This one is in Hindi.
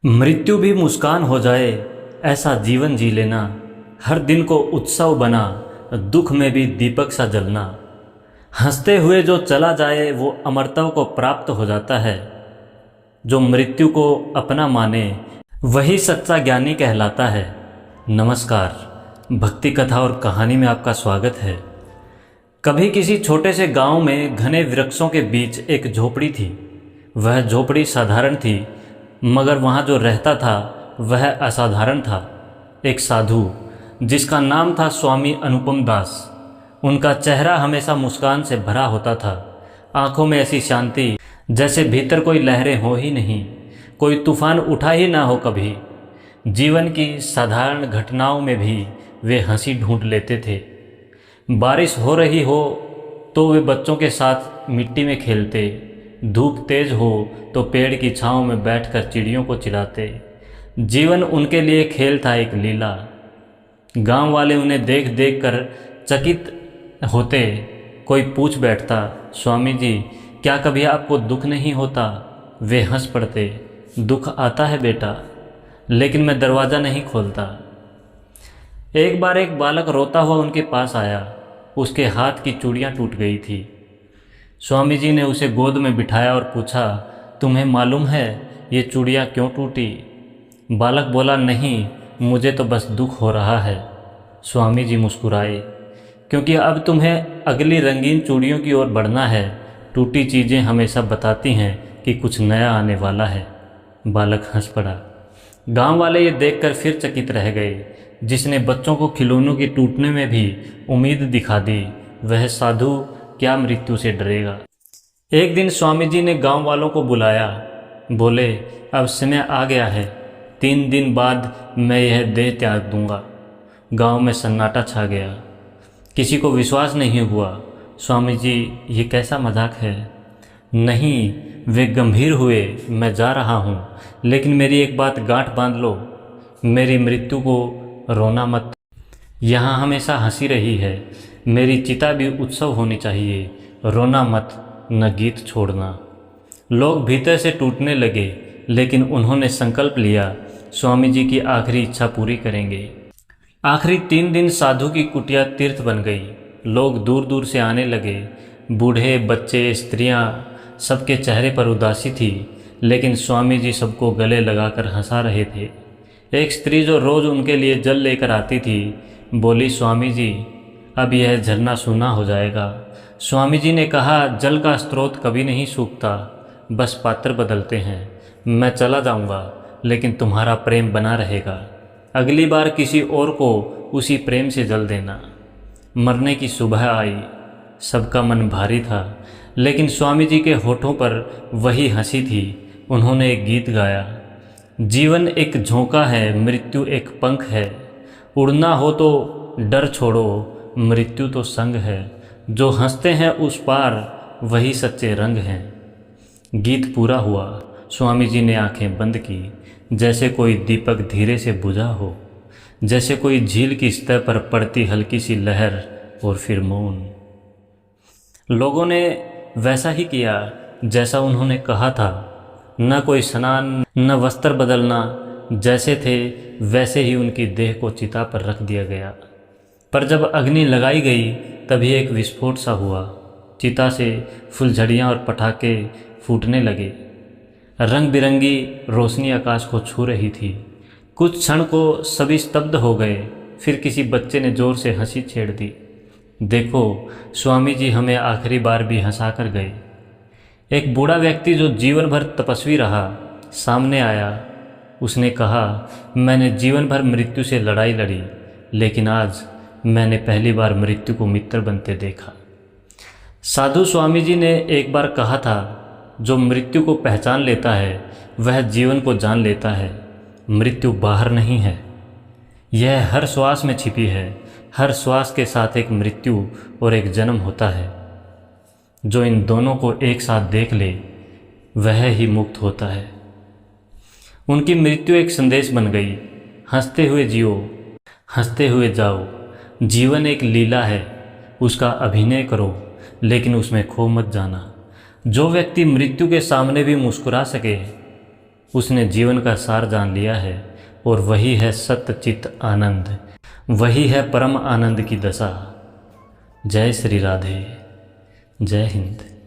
मृत्यु भी मुस्कान हो जाए, ऐसा जीवन जी लेना। हर दिन को उत्सव बना, दुख में भी दीपक सा जलना। हंसते हुए जो चला जाए वो अमरत्व को प्राप्त हो जाता है। जो मृत्यु को अपना माने वही सच्चा ज्ञानी कहलाता है। नमस्कार, भक्ति कथा और कहानी में आपका स्वागत है। कभी किसी छोटे से गांव में घने वृक्षों के बीच एक झोपड़ी थी। वह झोपड़ी साधारण थी, मगर वहाँ जो रहता था वह असाधारण था। एक साधु जिसका नाम था स्वामी अनुपम दास। उनका चेहरा हमेशा मुस्कान से भरा होता था। आंखों में ऐसी शांति जैसे भीतर कोई लहरें हो ही नहीं, कोई तूफान उठा ही ना हो कभी। जीवन की साधारण घटनाओं में भी वे हंसी ढूंढ लेते थे। बारिश हो रही हो तो वे बच्चों के साथ मिट्टी में खेलते, धूप तेज हो तो पेड़ की छांव में बैठकर चिड़ियों को चिढ़ाते। जीवन उनके लिए खेल था, एक लीला। गांव वाले उन्हें देख देख कर चकित होते। कोई पूछ बैठता, स्वामी जी क्या कभी आपको दुख नहीं होता? वे हंस पड़ते, दुख आता है बेटा, लेकिन मैं दरवाज़ा नहीं खोलता। एक बार एक बालक रोता हुआ उनके पास आया। उसके हाथ की चूड़ियाँ टूट गई थी। स्वामी जी ने उसे गोद में बिठाया और पूछा, तुम्हें मालूम है ये चूड़ियाँ क्यों टूटी? बालक बोला, नहीं, मुझे तो बस दुख हो रहा है। स्वामी जी मुस्कुराए, क्योंकि अब तुम्हें अगली रंगीन चूड़ियों की ओर बढ़ना है। टूटी चीज़ें हमेशा बताती हैं कि कुछ नया आने वाला है। बालक हंस पड़ा। गांव वाले ये देखकर फिर चकित रह गए। जिसने बच्चों को खिलौनों के टूटने में भी उम्मीद दिखा दी, वह साधु क्या मृत्यु से डरेगा? एक दिन स्वामी जी ने गांव वालों को बुलाया। बोले, अब समय आ गया है, 3 दिन बाद मैं यह देह त्याग दूंगा। गांव में सन्नाटा छा गया। किसी को विश्वास नहीं हुआ। स्वामी जी ये कैसा मजाक है? नहीं, वे गंभीर हुए। मैं जा रहा हूँ, लेकिन मेरी एक बात गांठ बांध लो, मेरी मृत्यु को रोना मत। यहाँ हमेशा हंसी रही है। मेरी चिता भी उत्सव होनी चाहिए। रोना मत, न गीत छोड़ना। लोग भीतर से टूटने लगे, लेकिन उन्होंने संकल्प लिया, स्वामी जी की आखिरी इच्छा पूरी करेंगे। आखिरी 3 दिन साधु की कुटिया तीर्थ बन गई। लोग दूर दूर से आने लगे। बूढ़े, बच्चे, स्त्रियां, सबके चेहरे पर उदासी थी, लेकिन स्वामी जी सबको गले लगाकर हंसा रहे थे। एक स्त्री जो रोज़ उनके लिए जल लेकर आती थी, बोली, स्वामी जी अब यह झरना सूना हो जाएगा। स्वामी जी ने कहा, जल का स्रोत कभी नहीं सूखता, बस पात्र बदलते हैं। मैं चला जाऊंगा, लेकिन तुम्हारा प्रेम बना रहेगा। अगली बार किसी और को उसी प्रेम से जल देना। मरने की सुबह आई। सबका मन भारी था, लेकिन स्वामी जी के होठों पर वही हंसी थी। उन्होंने एक गीत गाया, जीवन एक झोंका है, मृत्यु एक पंख है। उड़ना हो तो डर छोड़ो, मृत्यु तो संग है। जो हंसते हैं उस पार, वही सच्चे रंग हैं। गीत पूरा हुआ। स्वामी जी ने आंखें बंद की, जैसे कोई दीपक धीरे से बुझा हो, जैसे कोई झील की सतह पर पड़ती हल्की सी लहर, और फिर मौन। लोगों ने वैसा ही किया जैसा उन्होंने कहा था। न कोई स्नान, न वस्त्र बदलना, जैसे थे वैसे ही उनकी देह को चिता पर रख दिया गया। पर जब अग्नि लगाई गई तभी एक विस्फोट सा हुआ। चिता से फुलझड़ियाँ और पटाखे फूटने लगे। रंग बिरंगी रोशनी आकाश को छू रही थी। कुछ क्षण को सभी स्तब्ध हो गए। फिर किसी बच्चे ने जोर से हंसी छेड़ दी, देखो स्वामी जी हमें आखिरी बार भी हंसा कर गए। एक बूढ़ा व्यक्ति जो जीवन भर तपस्वी रहा, सामने आया। उसने कहा, मैंने जीवन भर मृत्यु से लड़ाई लड़ी, लेकिन आज मैंने पहली बार मृत्यु को मित्र बनते देखा। साधु स्वामी जी ने एक बार कहा था, जो मृत्यु को पहचान लेता है वह जीवन को जान लेता है। मृत्यु बाहर नहीं है, यह हर श्वास में छिपी है। हर श्वास के साथ एक मृत्यु और एक जन्म होता है। जो इन दोनों को एक साथ देख ले, वह ही मुक्त होता है। उनकी मृत्यु एक संदेश बन गई, हंसते हुए जियो, हंसते हुए जाओ। जीवन एक लीला है, उसका अभिनय करो, लेकिन उसमें खो मत जाना। जो व्यक्ति मृत्यु के सामने भी मुस्कुरा सके, उसने जीवन का सार जान लिया है और वही है सत्य चित्त आनंद, वही है परम आनंद की दशा। जय श्री राधे, जय हिंद।